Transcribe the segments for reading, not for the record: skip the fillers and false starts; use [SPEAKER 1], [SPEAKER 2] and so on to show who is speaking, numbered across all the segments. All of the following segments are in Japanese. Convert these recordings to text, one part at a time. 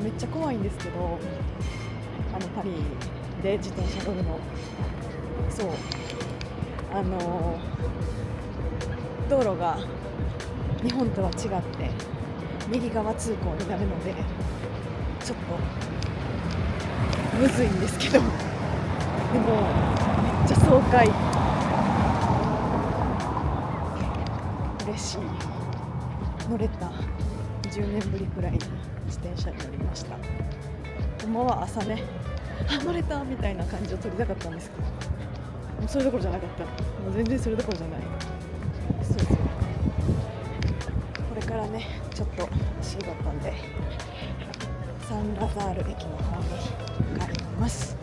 [SPEAKER 1] めっちゃ怖いんですけど、パリで自転車乗るの、そう道路が日本とは違って右側通行になるのでちょっとむずいんですけど、でもめっちゃ爽快、嬉しい。乗れた。10年ぶりくらいに自転車に乗りました。ほんまは朝ね、乗れたみたいな感じを撮りたかったんですけど、もうそれどころじゃなかった。もう全然それどころじゃない。そうそう、これからねちょっとしだったんでサンラザール駅の方に向かいます。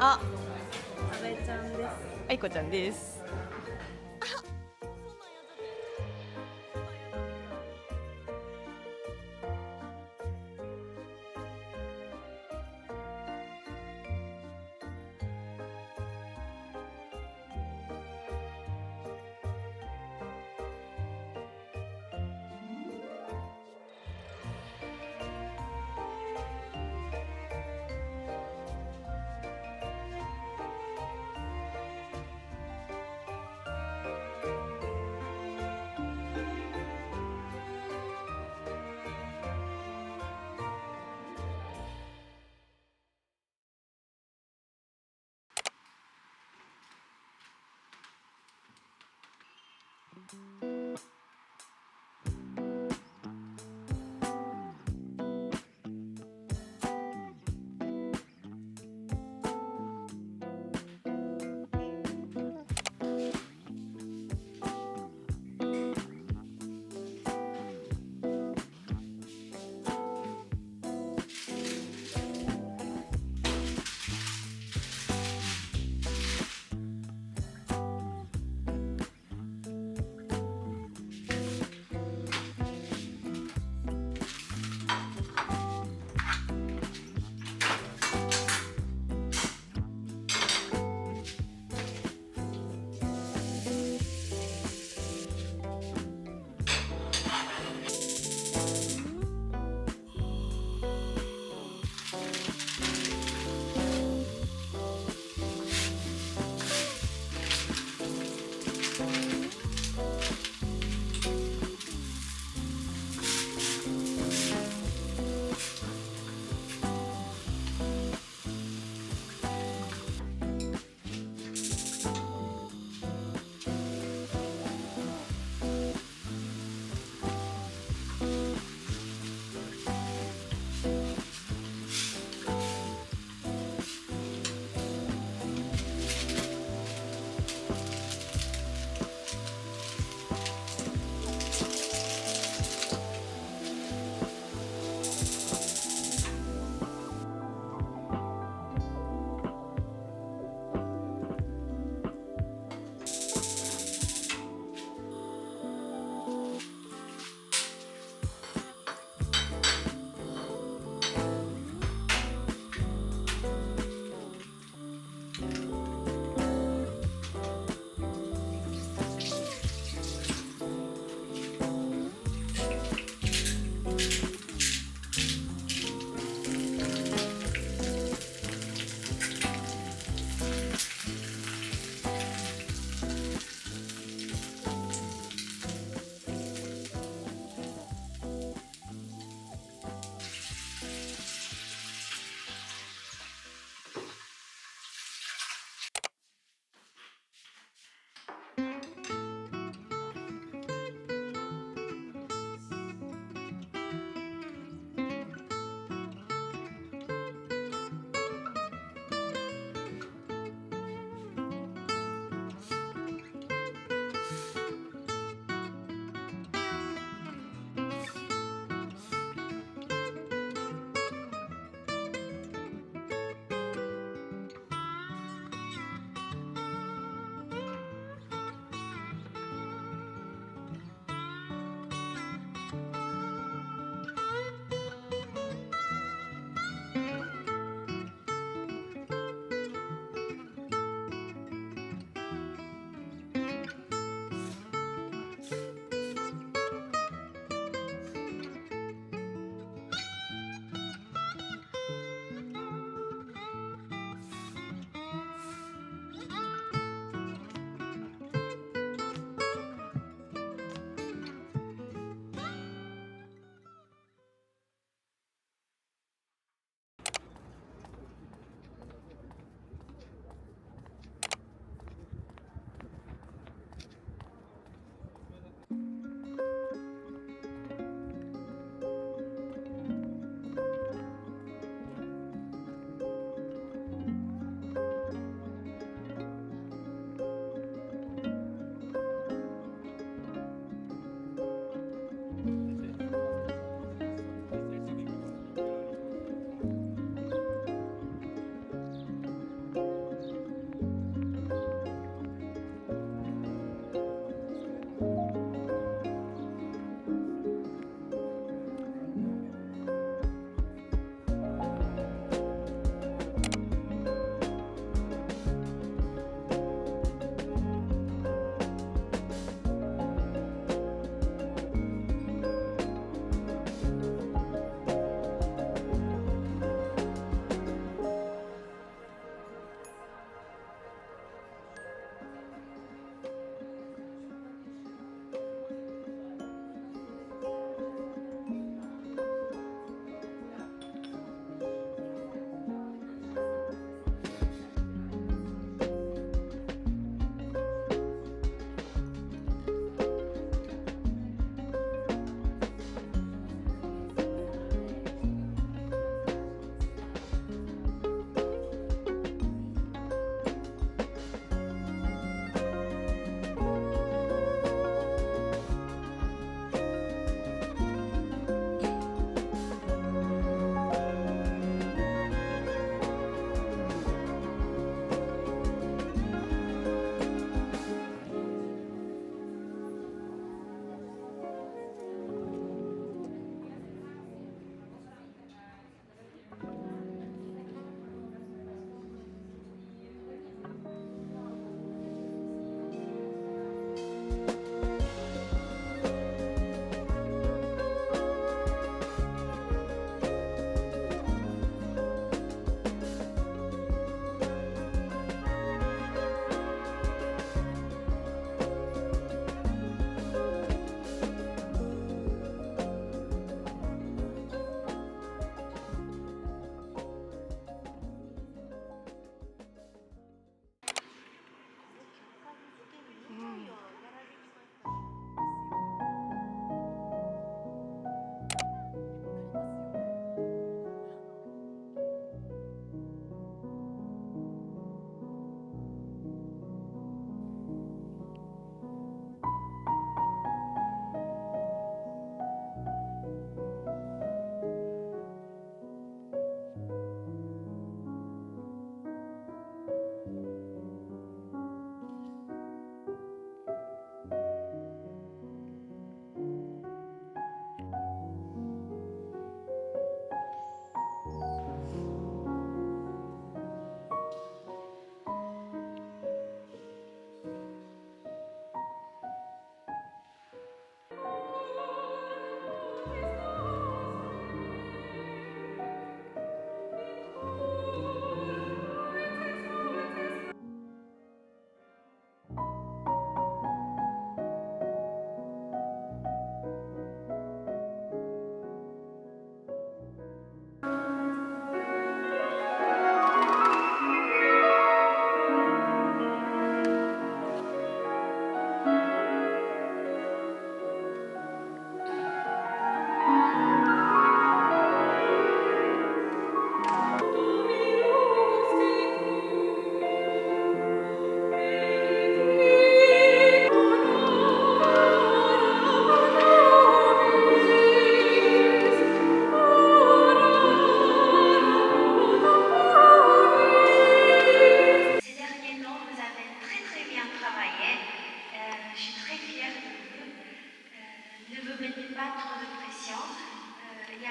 [SPEAKER 2] あ、
[SPEAKER 1] 阿部ちゃんです。
[SPEAKER 2] 愛子ちゃんです。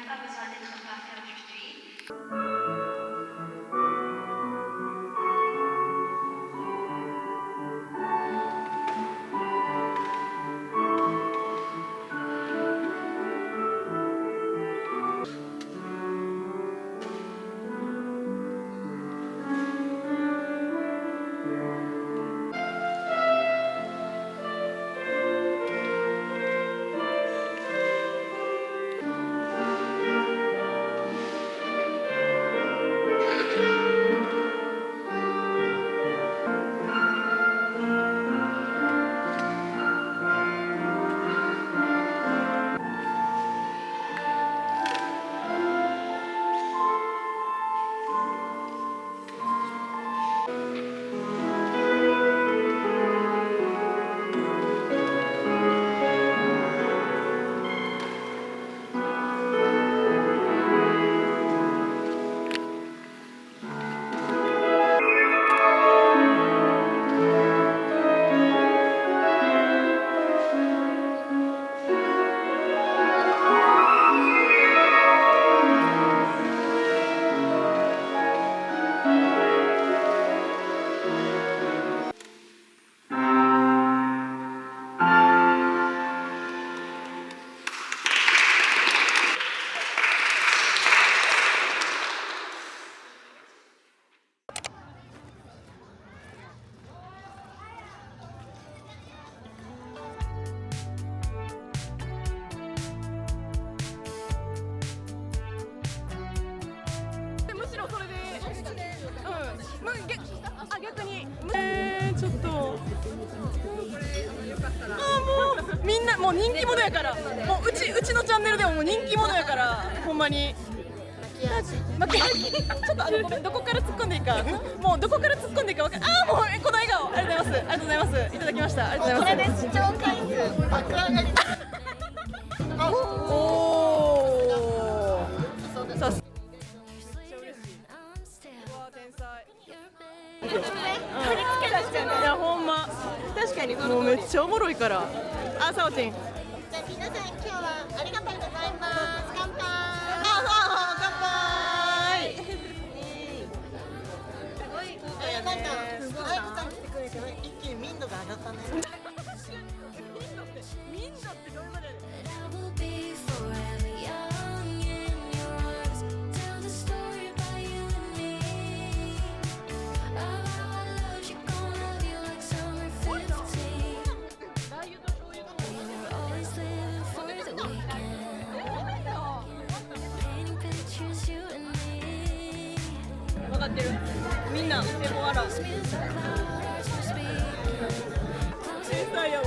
[SPEAKER 2] pas besoin d'être parfait aujourd'hui.
[SPEAKER 1] 逆にちょっともうみんなもう人気者やからもううちのチャンネルでももう人気者やからほんまにちょっとごめんどこから突っ込んでいいかもうどこから突っ込んでいいか分かんないもうこの笑顔ありがとうございますありがとうございますいただきましたありがとうございます
[SPEAKER 3] これで視聴回数爆上がり
[SPEAKER 1] おおさすいやほんま確かにもうめっちゃおもろいからあさおちん
[SPEAKER 3] じゃあ皆さん今日はありがとうございます乾杯
[SPEAKER 1] 乾杯
[SPEAKER 3] すごいなんかアイコさん来てくれて一気に民度が上がったね
[SPEAKER 1] みんなってどういうことやねん分かってるみんなでも笑う天才やわ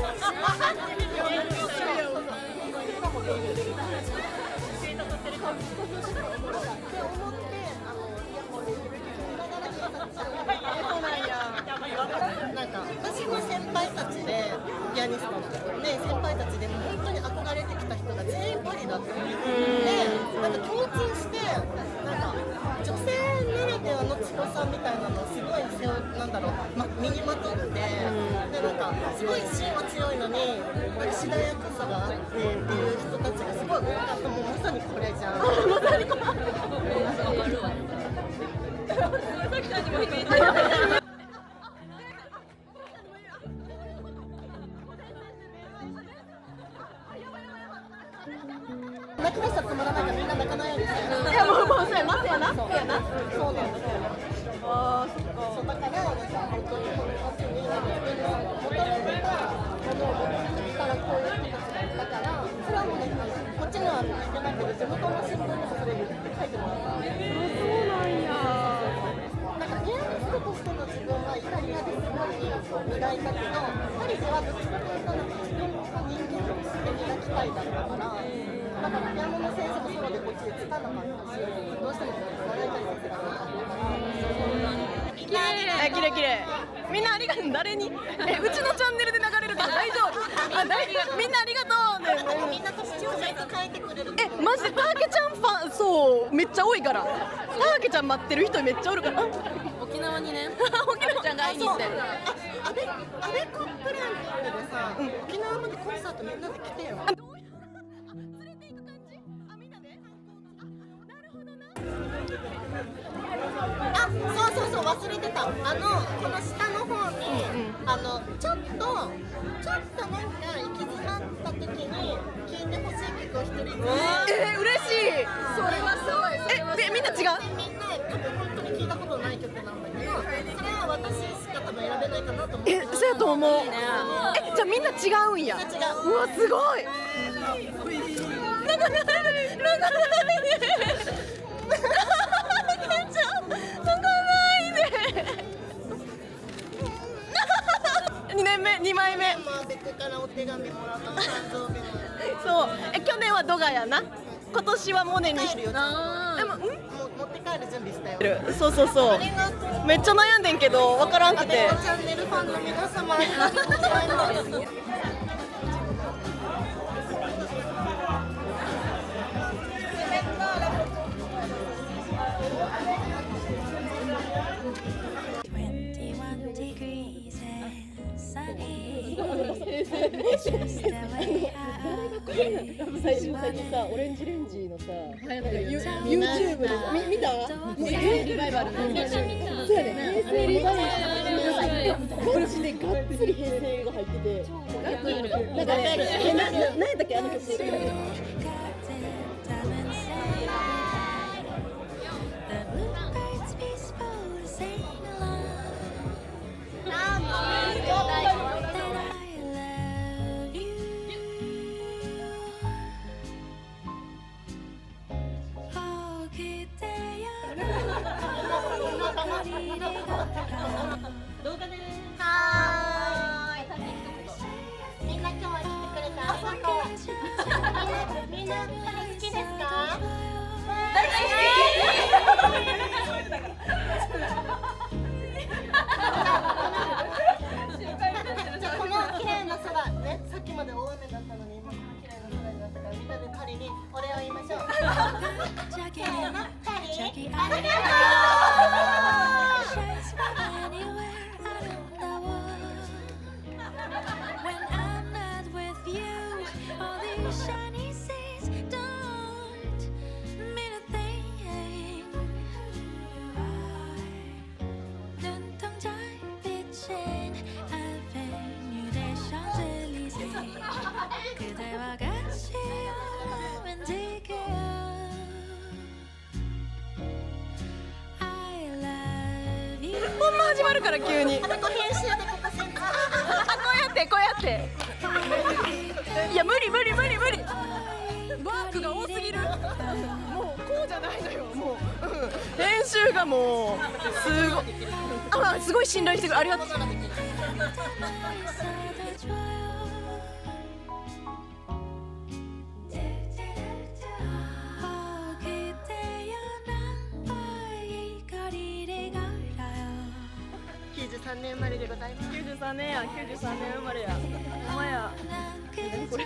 [SPEAKER 3] なんか私の先輩たちでピアニストので先輩たちでも本当に憧れてきた人が全員パリだったのでなんか共通してなんか女性ならではの強さみたいなのをすごいなんだろう、身にまとってでなんかすごい芯は強いのになんかしなやかさがあってっていう人たちがすごい多かったもうまさにこれじゃん。まさにこれ。泣き出したら止まらないからみんな泣かないようにしてる。いやもうそうやなそうやなそうやなそうなんですよ。ああそっか。そうだからなんか本当にこの時に自分の求めてたものを求めてたらこういう人たちがいたからそれはもうねこっちには言ってないけど地元の新聞にもそれ言って書いてもらった。そうなんや。なんかピアニストとしての自分はイタリアですごい磨いたけどパリではどっちかというとなんか自分の人間として磨きたいだったから。だからピアノの先生もソロでこっちでつかなかったし、どうしても習いたい先生がなかったから。
[SPEAKER 1] きれいきれい。みんなありがとう。誰に？うちのチャンネルで流れるから大丈夫。みんなありがとう。
[SPEAKER 3] みんなと視聴者と書いてくれる。
[SPEAKER 1] マジでターケちゃんファンそうめっちゃ多いから。ターケちゃん待ってる人めっちゃおるから。
[SPEAKER 4] 沖縄にね、
[SPEAKER 1] 沖縄ちゃんが会いに行って。
[SPEAKER 3] アベコプランキングでさ、沖縄までコンサートみんなで来てよ。
[SPEAKER 1] 連れて行く感じ？あみんなで？
[SPEAKER 3] あ、そうそうそう、忘れてた。この下の方に、ちょっとなんか行き詰まった時に聴いてほしい曲を一人ずつ。
[SPEAKER 1] 嬉しい。それはすごい。みんな違う？
[SPEAKER 3] みんな多分本当に聞いたことない曲なんだけど、それは私しか多分選べないかなと思って。
[SPEAKER 1] そうやと思う。じゃあみんな違うんや。
[SPEAKER 3] みんな違う。
[SPEAKER 1] うわすごい。なんか2年目2枚目。
[SPEAKER 3] ベクからお手紙もらった誕生日の。
[SPEAKER 1] そう去年はドガやな。今年はモネにして。
[SPEAKER 3] 帰るよ。
[SPEAKER 1] でも
[SPEAKER 3] 持って帰る準備したよ。
[SPEAKER 1] そうそうそう。めっちゃ悩んでんけど分からんくて。
[SPEAKER 3] チャンネルファンの皆様ありがとうございます。
[SPEAKER 1] 最初さ、オレンジレンジのさ、YouTube で見た？リバイバル。そうやね。平成リバイバル。マジでがっつり平成が入ってて、なんかね、何やったっけあの曲。
[SPEAKER 3] みんな今日は来てくれてありがとう。みんな彼好きですか？大好き。この綺麗な空ね、さっきまで大雨だったのに今この綺麗な空になったからみんなでパリにお礼を言いましょう。せーの、パリありがとう。
[SPEAKER 1] ほんま始まるから急に。
[SPEAKER 3] あと編集でここ先輩。
[SPEAKER 1] こうやって。いや無理。ワークが多すぎる。もうこうじゃないのよ。もう編集がもうすごい信頼してくる。ありがとう。
[SPEAKER 3] 93年生まれでございます。
[SPEAKER 1] 93年生まれや。ほんまや。これ。